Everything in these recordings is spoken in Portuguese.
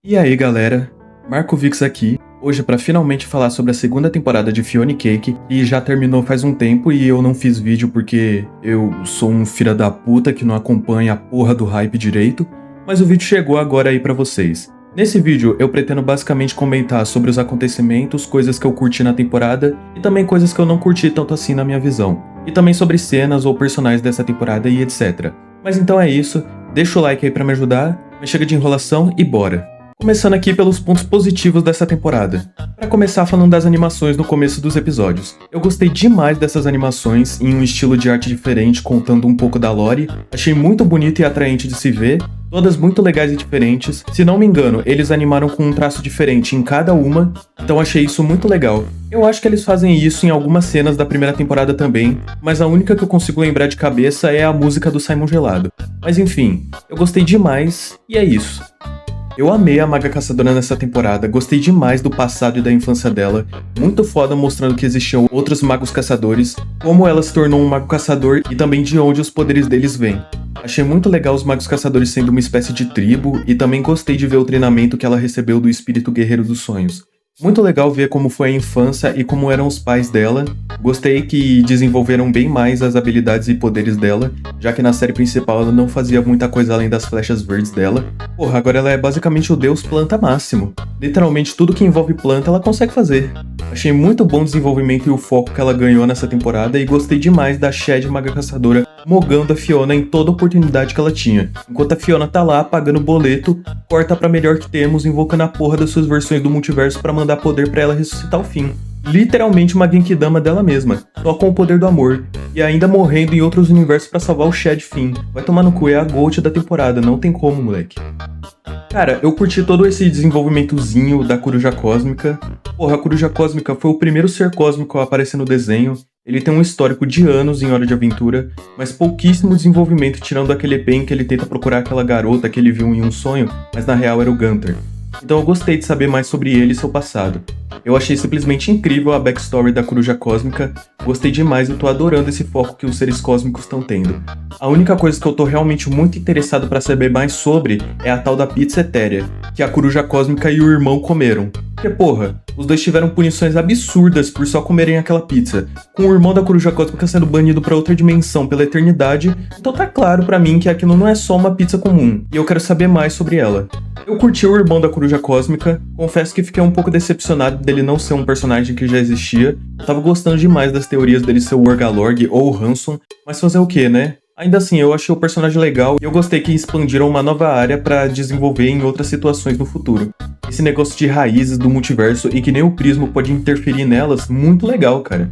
E aí galera, Marco Vix aqui, hoje para finalmente falar sobre a segunda temporada de Fiona Cake, que já terminou faz um tempo e eu não fiz vídeo porque eu sou um filho da puta que não acompanha a porra do hype direito, mas o vídeo chegou agora aí pra vocês. Nesse vídeo eu pretendo basicamente comentar sobre os acontecimentos, coisas que eu curti na temporada e também coisas que eu não curti tanto assim na minha visão, e também sobre cenas ou personagens dessa temporada e etc. Mas então é isso, deixa o like aí pra me ajudar, mas chega de enrolação e bora! Começando aqui pelos pontos positivos dessa temporada. Para começar falando das animações no começo dos episódios. Eu gostei demais dessas animações em um estilo de arte diferente, contando um pouco da lore. Achei muito bonito e atraente de se ver, todas muito legais e diferentes. Se não me engano, eles animaram com um traço diferente em cada uma, então achei isso muito legal. Eu acho que eles fazem isso em algumas cenas da primeira temporada também, mas a única que eu consigo lembrar de cabeça é a música do Simon Gelado. Mas enfim, eu gostei demais e é isso. Eu amei a Maga Caçadora nessa temporada, gostei demais do passado e da infância dela, muito foda mostrando que existiam outros magos caçadores, como ela se tornou um mago caçador e também de onde os poderes deles vêm. Achei muito legal os magos caçadores sendo uma espécie de tribo e também gostei de ver o treinamento que ela recebeu do espírito guerreiro dos sonhos. Muito legal ver como foi a infância e como eram os pais dela. Gostei que desenvolveram bem mais as habilidades e poderes dela, já que na série principal ela não fazia muita coisa além das flechas verdes dela. Porra, agora ela é basicamente o deus planta máximo. Literalmente tudo que envolve planta ela consegue fazer. Achei muito bom o desenvolvimento e o foco que ela ganhou nessa temporada e gostei demais da Shed Maga Caçadora mogando a Fiona em toda oportunidade que ela tinha. Enquanto a Fiona tá lá pagando boleto, corta pra melhor que temos, invocando a porra das suas versões do multiverso pra mandar poder pra ela ressuscitar o fim. Literalmente uma Genkidama dela mesma, só com o poder do amor, e ainda morrendo em outros universos pra salvar o Shed Finn. Vai tomar no cu, é a GOAT da temporada, não tem como, moleque. Cara, eu curti todo esse desenvolvimentozinho da Coruja Cósmica. Porra, a Coruja Cósmica foi o primeiro ser cósmico a aparecer no desenho. Ele tem um histórico de anos em Hora de Aventura, mas pouquíssimo desenvolvimento tirando aquele EP em que ele tenta procurar aquela garota que ele viu em um sonho, mas na real era o Gunther. Então eu gostei de saber mais sobre ele e seu passado. Eu achei simplesmente incrível a backstory da Coruja Cósmica, gostei demais e tô adorando esse foco que os seres cósmicos estão tendo. A única coisa que eu tô realmente muito interessado pra saber mais sobre é a tal da pizza etérea, que a Coruja Cósmica e o irmão comeram. Porque porra, os dois tiveram punições absurdas por só comerem aquela pizza, com o irmão da Coruja Cósmica sendo banido pra outra dimensão pela eternidade, então tá claro pra mim que aquilo não é só uma pizza comum, e eu quero saber mais sobre ela. Eu curti o irmão da Coruja Cósmica, confesso que fiquei um pouco decepcionado dele não ser um personagem que já existia, eu tava gostando demais das teorias dele ser o Orgalorg ou o Hanson, mas fazer o que, né? Ainda assim, eu achei o personagem legal e eu gostei que expandiram uma nova área pra desenvolver em outras situações no futuro. Esse negócio de raízes do multiverso e que nem o Prismo pode interferir nelas, muito legal, cara.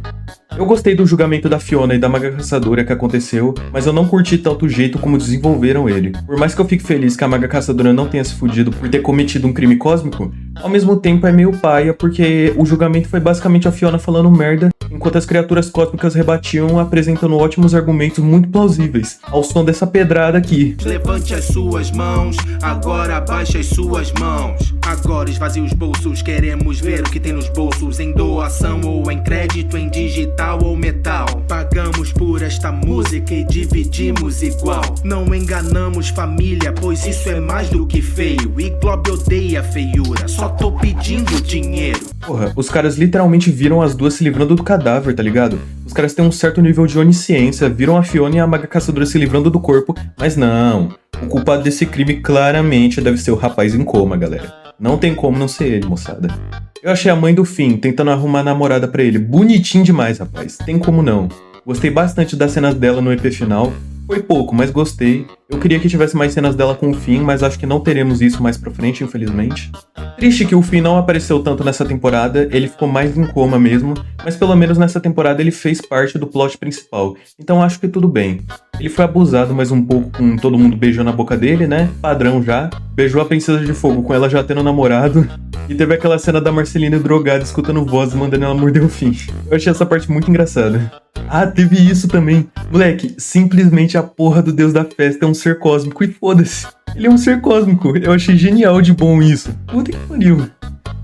Eu gostei do julgamento da Fiona e da Maga Caçadora que aconteceu, mas eu não curti tanto o jeito como desenvolveram ele. Por mais que eu fique feliz que a Maga Caçadora não tenha se fudido por ter cometido um crime cósmico, ao mesmo tempo é meio paia porque o julgamento foi basicamente a Fiona falando merda, enquanto as criaturas cósmicas rebatiam apresentando ótimos argumentos muito plausíveis, ao som dessa pedrada aqui. Levante as suas mãos, agora abaixe as suas mãos. Agora esvazie os bolsos, queremos ver o que tem nos bolsos. Em doação ou em crédito, em digital ou metal. Pagamos por esta música e dividimos igual. Não enganamos família, pois isso é mais do que feio. E Globo odeia feiura, só tô pedindo dinheiro. Porra, os caras literalmente viram as duas se livrando do cadáver, tá ligado? Os caras têm um certo nível de onisciência, viram a Fiona e a Maga Caçadora se livrando do corpo, mas não. O culpado desse crime claramente deve ser o rapaz em coma, galera. Não tem como não ser ele, moçada. Eu achei a mãe do Finn tentando arrumar namorada pra ele. Bonitinho demais, rapaz. Tem como não. Gostei bastante das cenas dela no EP final. Foi pouco, mas gostei. Eu queria que tivesse mais cenas dela com o Finn, mas acho que não teremos isso mais pra frente, infelizmente. Triste que o Finn não apareceu tanto nessa temporada, ele ficou mais em coma mesmo, mas pelo menos nessa temporada ele fez parte do plot principal, então acho que tudo bem. Ele foi abusado mais um pouco com todo mundo beijando a boca dele, né? Padrão já. Beijou a Princesa de Fogo com ela já tendo namorado. E teve aquela cena da Marcelina drogada escutando vozes mandando ela morder o Finn. Eu achei essa parte muito engraçada. Ah, teve isso também. Moleque, simplesmente a porra do deus da festa é um ser cósmico e foda-se. Ele é um ser cósmico. Eu achei genial de bom isso. Puta que pariu.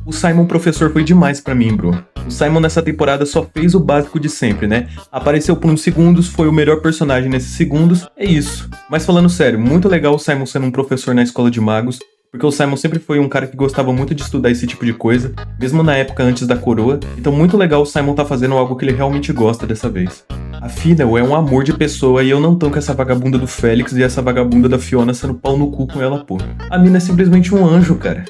O Simon Professor foi demais pra mim, bro. O Simon nessa temporada só fez o básico de sempre, né? Apareceu por uns segundos, foi o melhor personagem nesses segundos, é isso. Mas falando sério, muito legal o Simon sendo um professor na escola de magos. porque o Simon sempre foi um cara que gostava muito de estudar esse tipo de coisa, mesmo na época antes da coroa, então muito legal o Simon tá fazendo algo que ele realmente gosta dessa vez. A Final é um amor de pessoa e eu não tanco essa vagabunda do Félix e essa vagabunda da Fiona sendo pau no cu com ela, pô. A mina é simplesmente um anjo, cara.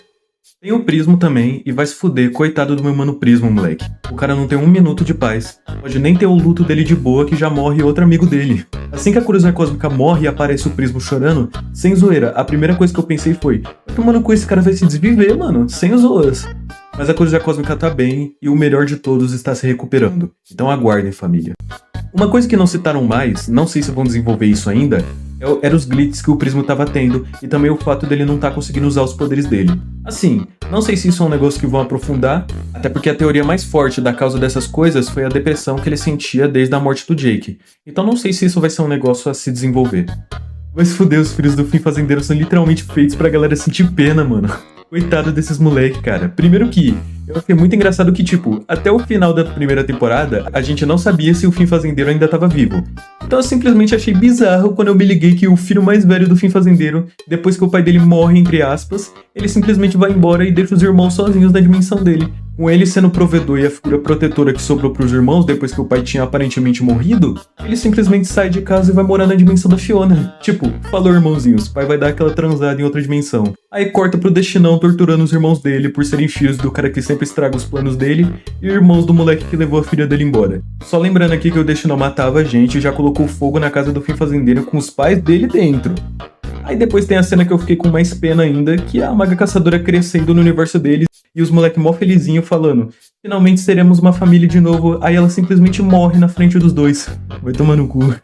Tem o Prismo também, e vai se fuder, coitado do meu mano Prismo, moleque. O cara não tem um minuto de paz. Pode nem ter o luto dele de boa que já morre outro amigo dele. Assim que a Cruzar Cósmica morre e aparece o Prismo chorando, sem zoeira, a primeira coisa que eu pensei foi: mano, com esse cara vai se desviver, mano, sem zoas. Mas a Cruzar Cósmica tá bem, e o melhor de todos está se recuperando. Então aguardem, família. Uma coisa que não citaram mais, não sei se vão desenvolver isso ainda, era os glitches que o Prismo tava tendo, e também o fato dele não tá conseguindo usar os poderes dele. Assim, não sei se isso é um negócio que vão aprofundar, até porque a teoria mais forte da causa dessas coisas foi a depressão que ele sentia desde a morte do Jake. Então não sei se isso vai ser um negócio a se desenvolver. Mas fuder, os filhos do Fim Fazendeiro são literalmente feitos pra galera sentir pena, mano. Coitado desses moleque, cara. Primeiro que eu achei muito engraçado que, tipo, até o final da primeira temporada, a gente não sabia se o Fim Fazendeiro ainda tava vivo. Então eu simplesmente achei bizarro quando eu me liguei que o filho mais velho do Fim Fazendeiro, depois que o pai dele morre, entre aspas, ele simplesmente vai embora e deixa os irmãos sozinhos na dimensão dele. Com ele sendo o provedor e a figura protetora que sobrou pros irmãos depois que o pai tinha aparentemente morrido, ele simplesmente sai de casa e vai morar na dimensão da Fiona. Tipo, falou irmãozinhos, pai vai dar aquela transada em outra dimensão. Aí corta pro Destinão torturando os irmãos dele por serem filhos do cara que sempre estraga os planos dele e irmãos do moleque que levou a filha dele embora. Só lembrando aqui que o Destinão matava a gente e já colocou fogo na casa do Fim Fazendeiro com os pais dele dentro. Aí depois tem a cena que eu fiquei com mais pena ainda, que é a Maga Caçadora crescendo no universo deles e os moleque mó felizinho falando: finalmente seremos uma família de novo. Aí ela simplesmente morre na frente dos dois. Vai tomar no cu.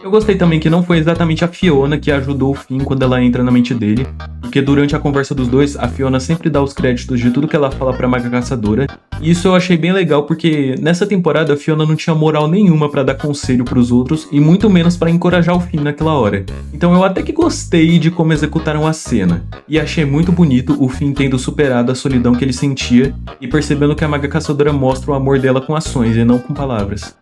Eu gostei também que não foi exatamente a Fiona que ajudou o Finn quando ela entra na mente dele, porque durante a conversa dos dois, a Fiona sempre dá os créditos de tudo que ela fala pra Maga Caçadora, e isso eu achei bem legal porque nessa temporada a Fiona não tinha moral nenhuma pra dar conselho pros outros, e muito menos pra encorajar o Finn naquela hora. Então eu até que gostei de como executaram a cena, e achei muito bonito o Finn tendo superado a solidão que ele sentia, e percebendo que a Maga Caçadora mostra o amor dela com ações e não com palavras.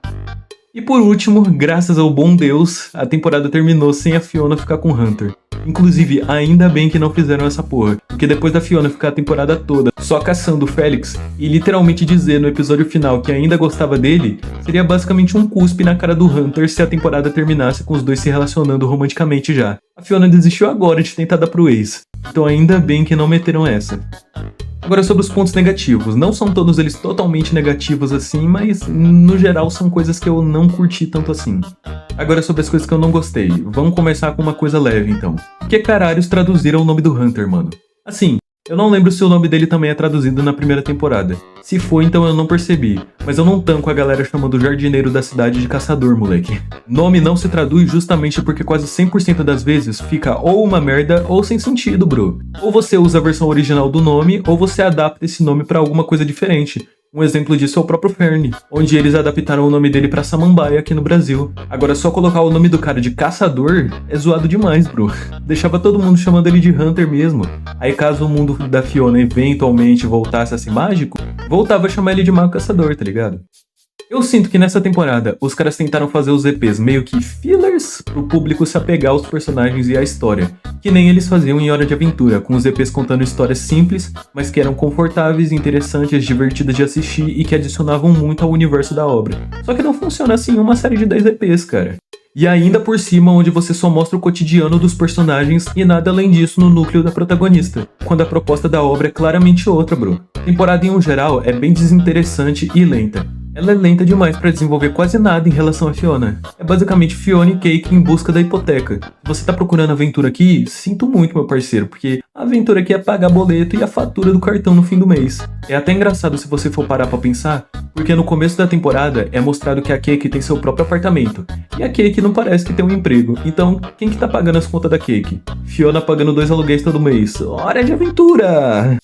E por último, graças ao bom Deus, a temporada terminou sem a Fiona ficar com o Hunter. Inclusive, ainda bem que não fizeram essa porra, porque depois da Fiona ficar a temporada toda só caçando o Félix e literalmente dizer no episódio final que ainda gostava dele, seria basicamente um cuspe na cara do Hunter se a temporada terminasse com os dois se relacionando romanticamente já. A Fiona desistiu agora de tentar dar pro ex, então ainda bem que não meteram essa. Agora sobre os pontos negativos, não são todos eles totalmente negativos assim, mas no geral são coisas que eu não curti tanto assim. Agora sobre as coisas que eu não gostei, vamos começar com uma coisa leve então. Por que caralhos traduziram o nome do Hunter, mano? Assim, eu não lembro se o nome dele também é traduzido na primeira temporada. Se foi, então eu não percebi, mas eu não tanco a galera chamando o jardineiro da cidade de caçador, moleque. Nome não se traduz justamente porque quase 100% das vezes fica ou uma merda ou sem sentido, bro. Ou você usa a versão original do nome, ou você adapta esse nome pra alguma coisa diferente. Um exemplo disso é o próprio Fernie, onde eles adaptaram o nome dele pra Samambaia aqui no Brasil. Agora só colocar o nome do cara de caçador é zoado demais, bro. Deixava todo mundo chamando ele de Hunter mesmo. Aí caso o mundo da Fiona eventualmente voltasse a ser mágico, voltava a chamar ele de Mago Caçador, tá ligado? Eu sinto que nessa temporada os caras tentaram fazer os EPs meio que fillers pro público se apegar aos personagens e à história, que nem eles faziam em Hora de Aventura, com os EPs contando histórias simples, mas que eram confortáveis, interessantes, divertidas de assistir e que adicionavam muito ao universo da obra. Só que não funciona assim em uma série de 10 EPs, cara. E ainda por cima, onde você só mostra o cotidiano dos personagens e nada além disso no núcleo da protagonista, quando a proposta da obra é claramente outra, bro. A temporada em um geral é bem desinteressante e lenta. Ela é lenta demais pra desenvolver quase nada em relação a Fiona. É basicamente Fiona e Cake em busca da hipoteca. Se você tá procurando aventura aqui, sinto muito, meu parceiro, porque a aventura aqui é pagar boleto e a fatura do cartão no fim do mês. É até engraçado se você for parar pra pensar, porque no começo da temporada é mostrado que a Cake tem seu próprio apartamento, e a Cake não parece que tem um emprego. Então, quem que tá pagando as contas da Cake? Fiona pagando 2 aluguéis todo mês. Hora de aventura!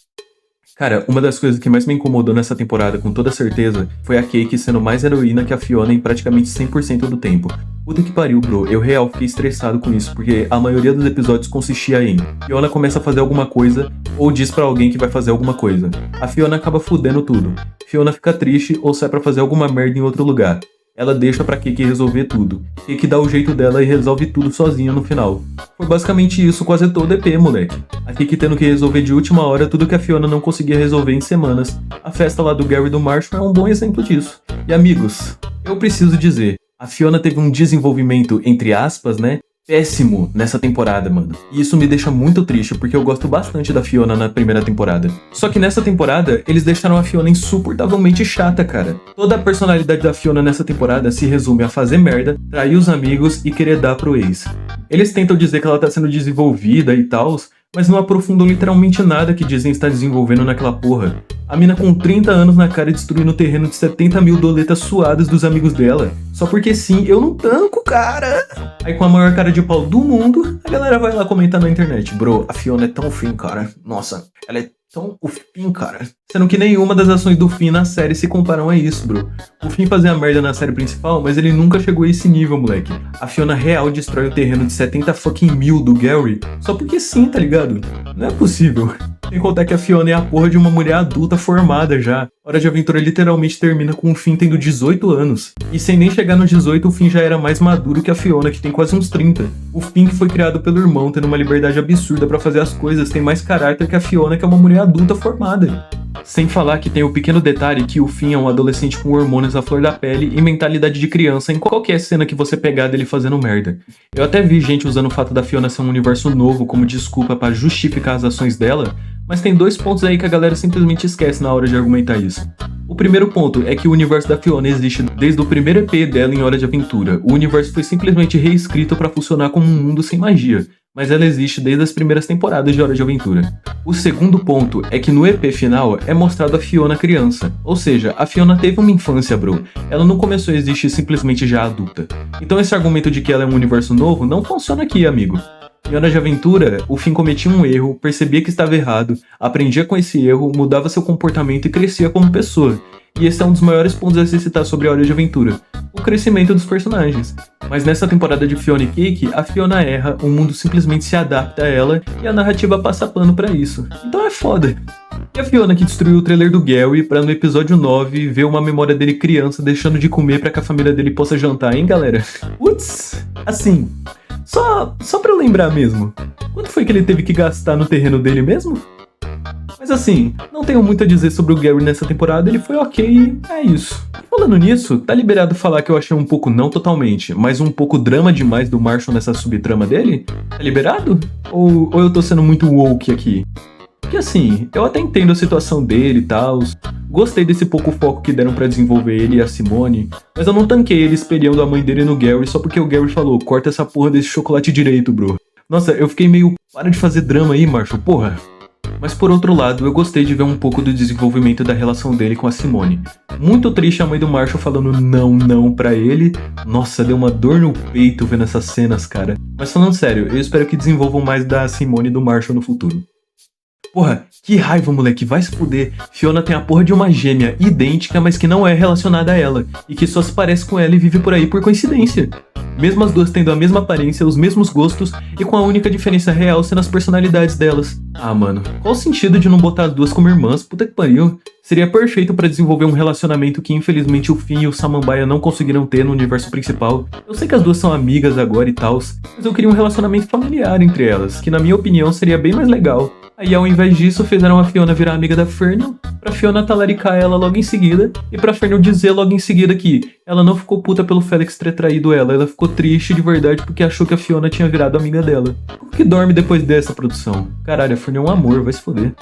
Cara, uma das coisas que mais me incomodou nessa temporada, com toda certeza, foi a Cake sendo mais heroína que a Fiona em praticamente 100% do tempo. Puta que pariu, bro. Eu real fiquei estressado com isso, porque a maioria dos episódios consistia em Fiona começa a fazer alguma coisa, ou diz pra alguém que vai fazer alguma coisa. A Fiona acaba fudendo tudo. Fiona fica triste ou sai pra fazer alguma merda em outro lugar. ela deixa pra Cake resolver tudo. Cake dá o jeito dela e resolve tudo sozinha no final. Foi basicamente isso quase todo EP, moleque. A Cake tendo que resolver de última hora tudo que a Fiona não conseguia resolver em semanas. A festa lá do Gary e do Marshall é um bom exemplo disso. E amigos, eu preciso dizer, a Fiona teve um desenvolvimento, entre aspas, né? Péssimo nessa temporada, mano. E isso me deixa muito triste, porque eu gosto bastante da Fiona na primeira temporada. Só que nessa temporada, eles deixaram a Fiona insuportavelmente chata, cara. Toda a personalidade da Fiona nessa temporada se resume a fazer merda, trair os amigos e querer dar pro ex. Eles tentam dizer que ela tá sendo desenvolvida e tals, mas não aprofundam literalmente nada que dizem estar desenvolvendo naquela porra. A mina com 30 anos na cara destruindo o terreno de 70 mil doletas suadas dos amigos dela. Só porque sim, eu não tanco, cara. Aí com a maior cara de pau do mundo, a galera vai lá comentar na internet. Bro, a Fiona é tão fim, cara. Nossa, ela é tão o Finn, cara. Sendo que nenhuma das ações do Finn na série se comparam a isso, bro. O Finn fazia merda na série principal, mas ele nunca chegou a esse nível, moleque. A Fiona real destrói o terreno de 70 fucking mil do Gary, só porque sim, tá ligado? Não é possível. Sem contar que a Fiona é a porra de uma mulher adulta formada já. Hora de Aventura literalmente termina com o Finn tendo 18 anos. E sem nem chegar nos 18, o Finn já era mais maduro que a Fiona, que tem quase uns 30. O Finn, que foi criado pelo irmão, tendo uma liberdade absurda pra fazer as coisas, tem mais caráter que a Fiona, que é uma mulher adulta formada. Sem falar que tem o pequeno detalhe que o Finn é um adolescente com hormônios à flor da pele e mentalidade de criança em qualquer cena que você pegar dele fazendo merda. Eu até vi gente usando o fato da Fiona ser um universo novo como desculpa pra justificar as ações dela, mas tem dois pontos aí que a galera simplesmente esquece na hora de argumentar isso. O primeiro ponto é que o universo da Fiona existe desde o primeiro EP dela em Hora de Aventura. O universo foi simplesmente reescrito pra funcionar como um mundo sem magia, mas ela existe desde as primeiras temporadas de Hora de Aventura. O segundo ponto é que no EP final é mostrado a Fiona criança, ou seja, a Fiona teve uma infância, bro. Ela não começou a existir simplesmente já adulta. Então esse argumento de que ela é um universo novo não funciona aqui, amigo. Em Hora de Aventura, o Finn cometia um erro, percebia que estava errado, aprendia com esse erro, mudava seu comportamento e crescia como pessoa. E esse é um dos maiores pontos a se citar sobre a Hora de Aventura, o crescimento dos personagens. Mas nessa temporada de Fiona e Cake, a Fiona erra, o mundo simplesmente se adapta a ela e a narrativa passa pano pra isso. Então é foda. E a Fiona que destruiu o trailer do Gary pra no episódio 9 ver uma memória dele criança deixando de comer pra que a família dele possa jantar, hein, galera? Putz, assim, só pra eu lembrar mesmo, quanto foi que ele teve que gastar no terreno dele mesmo? Mas assim, não tenho muito a dizer sobre o Gary nessa temporada, ele foi ok e é isso. Falando nisso, tá liberado falar que eu achei um pouco, não totalmente, mas um pouco drama demais do Marshall nessa subtrama dele? Tá liberado? Ou eu tô sendo muito woke aqui? Porque assim, eu até entendo a situação dele e tal, gostei desse pouco foco que deram pra desenvolver ele e a Simone, mas eu não tanquei ele espelhando a mãe dele no Gary só porque o Gary falou, corta essa porra desse chocolate direito, bro. Nossa, eu fiquei meio, para de fazer drama aí, Marshall, porra. Mas por outro lado, eu gostei de ver um pouco do desenvolvimento da relação dele com a Simone. Muito triste a mãe do Marshall falando não pra ele. Nossa, deu uma dor no peito vendo essas cenas, cara. Mas falando sério, eu espero que desenvolvam mais da Simone e do Marshall no futuro. Porra, que raiva, moleque, vai se fuder. Fiona tem a porra de uma gêmea idêntica, mas que não é relacionada a ela, e que só se parece com ela e vive por aí por coincidência. Mesmo as duas tendo a mesma aparência, os mesmos gostos, e com a única diferença real sendo as personalidades delas. Ah, mano, qual o sentido de não botar as duas como irmãs? Puta que pariu. Seria perfeito pra desenvolver um relacionamento que infelizmente o Finn e o Samambaia não conseguiram ter no universo principal. Eu sei que as duas são amigas agora e tals, mas eu queria um relacionamento familiar entre elas, que na minha opinião seria bem mais legal. Aí ao invés disso fizeram a Fiona virar amiga da Fernel, pra Fiona talaricar ela logo em seguida, e pra Fernel dizer logo em seguida que ela não ficou puta pelo Felix ter traído ela ficou triste de verdade porque achou que a Fiona tinha virado amiga dela. Como que dorme depois dessa produção? Caralho, a Fernel é um amor, vai se foder.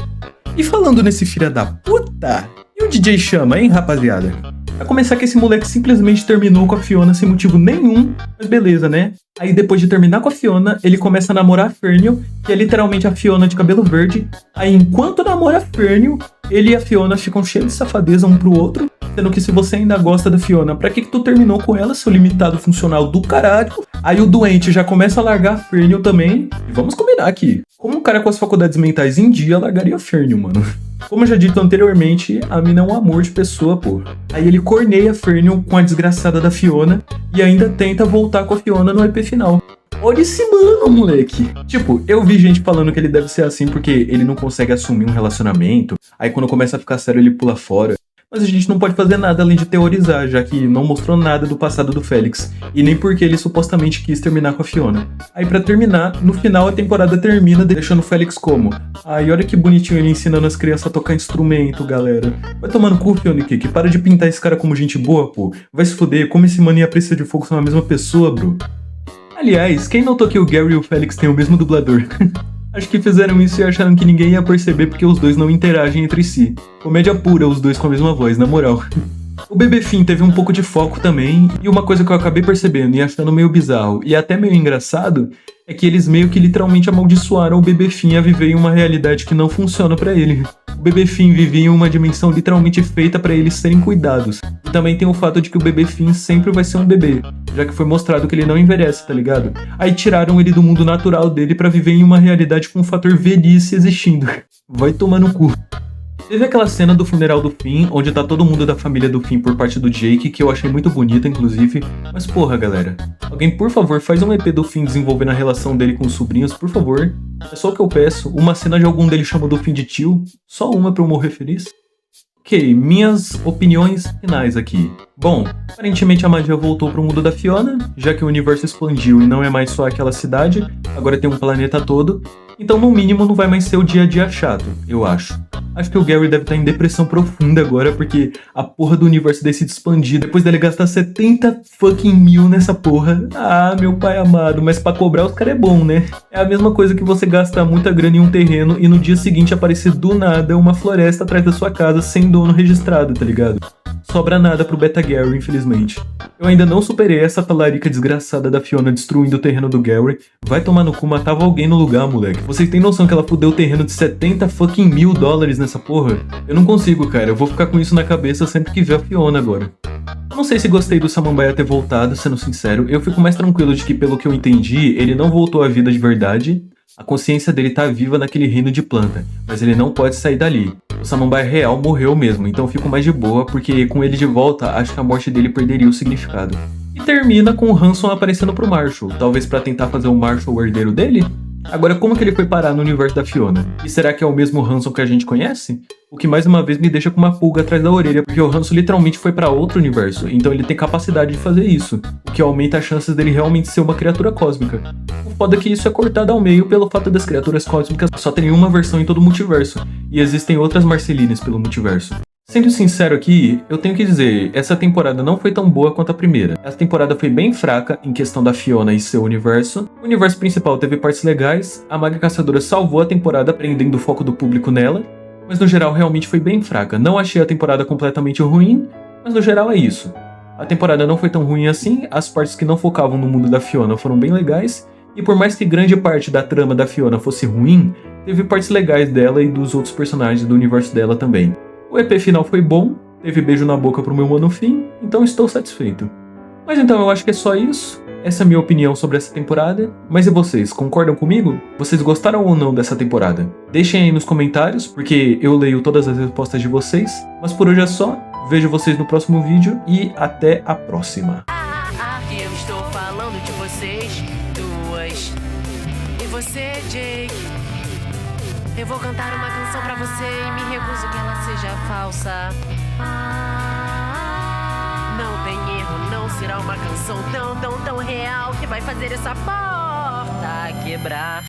E falando nesse filho da puta, e o DJ Chama, hein, rapaziada? A começar que esse moleque simplesmente terminou com a Fiona sem motivo nenhum, mas beleza, né? Aí depois de terminar com a Fiona, ele começa a namorar a Fernel, que é literalmente a Fiona de cabelo verde. Aí enquanto namora a Fernel, ele e a Fiona ficam cheios de safadeza um pro outro, sendo que se você ainda gosta da Fiona, pra que tu terminou com ela, seu limitado funcional do caralho? Aí o doente já começa a largar a Fernel também, e vamos combinar aqui, como um cara com as faculdades mentais em dia largaria a Fernel, mano? Como já dito anteriormente, a mina é um amor de pessoa, pô. Aí ele corneia a Fernel com a desgraçada da Fiona e ainda tenta voltar com a Fiona no EP final. Olha esse mano, moleque. Tipo, eu vi gente falando que ele deve ser assim porque ele não consegue assumir um relacionamento, aí quando começa a ficar sério ele pula fora. mas a gente não pode fazer nada além de teorizar, já que não mostrou nada do passado do Felix, e nem porque ele supostamente quis terminar com a Fiona. Aí pra terminar, no final a temporada termina deixando o Felix como: ai, olha que bonitinho ele ensinando as crianças a tocar instrumento, galera. Vai tomar no cu, Fiona Cake, para de pintar esse cara como gente boa, pô. Vai se fuder, como esse mano e a Princesa de Fogo são a mesma pessoa, bro. Aliás, quem notou que o Gary e o Felix têm o mesmo dublador? Acho que fizeram isso e acharam que ninguém ia perceber porque os dois não interagem entre si. Comédia pura, os dois com a mesma voz, na moral. O Bebê Finn teve um pouco de foco também, e uma coisa que eu acabei percebendo e achando meio bizarro e até meio engraçado é que eles meio que literalmente amaldiçoaram o Bebê Finn a viver em uma realidade que não funciona pra ele. O Bebê Finn vivia em uma dimensão literalmente feita pra eles serem cuidados. E também tem o fato de que o Bebê Finn sempre vai ser um bebê, já que foi mostrado que ele não envelhece, tá ligado? Aí tiraram ele do mundo natural dele pra viver em uma realidade com o fator velhice existindo. Vai tomar no cu. Teve aquela cena do funeral do Finn, onde tá todo mundo da família do Finn por parte do Jake, que eu achei muito bonita, inclusive. Mas porra, galera. Alguém, por favor, faz um EP do Finn desenvolvendo a relação dele com os sobrinhos, por favor. É só o que eu peço. Uma cena de algum deles chamando o Finn de tio. Só uma pra eu morrer feliz. Ok, minhas opiniões finais aqui. Bom, aparentemente a magia voltou pro mundo da Fiona, já que o universo expandiu e não é mais só aquela cidade, agora tem um planeta todo. Então, no mínimo, não vai mais ser o dia a dia chato, eu acho. Acho que o Gary deve estar em depressão profunda agora, porque a porra do universo decide expandir depois dele gastar 70 fucking mil nessa porra. Ah, meu pai amado, mas pra cobrar os caras é bom, né? É a mesma coisa que você gastar muita grana em um terreno e no dia seguinte aparecer do nada uma floresta atrás da sua casa sem dono registrado, tá ligado? Sobra nada pro Beta Gary, infelizmente. Eu ainda não superei essa talarica desgraçada da Fiona destruindo o terreno do Gary. Vai tomar no cu, matava alguém no lugar, moleque. Vocês têm noção que ela fudeu o terreno de 70 fucking mil dólares nessa porra? Eu não consigo, cara. Eu vou ficar com isso na cabeça sempre que ver a Fiona agora. Eu não sei se gostei do Samambaia ter voltado, sendo sincero. Eu fico mais tranquilo de que, pelo que eu entendi, ele não voltou à vida de verdade. A consciência dele tá viva naquele reino de planta, mas ele não pode sair dali. O Samambaia real morreu mesmo, então eu fico mais de boa, porque com ele de volta, acho que a morte dele perderia o significado. E termina com o Hanson aparecendo pro Marshall, talvez pra tentar fazer o Marshall o herdeiro dele? Agora, como que ele foi parar no universo da Fiona? E será que é o mesmo Hanson que a gente conhece? O que mais uma vez me deixa com uma pulga atrás da orelha, porque o Hanson literalmente foi pra outro universo, então ele tem capacidade de fazer isso, o que aumenta as chances dele realmente ser uma criatura cósmica. O foda é que isso é cortado ao meio pelo fato das criaturas cósmicas só terem uma versão em todo o multiverso, e existem outras Marcelines pelo multiverso. Sendo sincero aqui, eu tenho que dizer, essa temporada não foi tão boa quanto a primeira. Essa temporada foi bem fraca em questão da Fiona e seu universo. O universo principal teve partes legais, a Maga Caçadora salvou a temporada prendendo o foco do público nela, mas no geral realmente foi bem fraca. Não achei a temporada completamente ruim, mas no geral é isso. A temporada não foi tão ruim assim, as partes que não focavam no mundo da Fiona foram bem legais, e por mais que grande parte da trama da Fiona fosse ruim, teve partes legais dela e dos outros personagens do universo dela também. O EP final foi bom, teve beijo na boca pro meu mano Finn, então estou satisfeito. Mas então eu acho que é só isso. Essa é a minha opinião sobre essa temporada. Mas e vocês, concordam comigo? Vocês gostaram ou não dessa temporada? Deixem aí nos comentários, porque eu leio todas as respostas de vocês. Mas por hoje é só, vejo vocês no próximo vídeo e até a próxima. Eu estou falando de vocês duas. E você, Jake? Eu vou cantar uma canção pra você e me recuso que ela seja falsa. Não tem erro, não será uma canção tão real que vai fazer essa porta quebrar.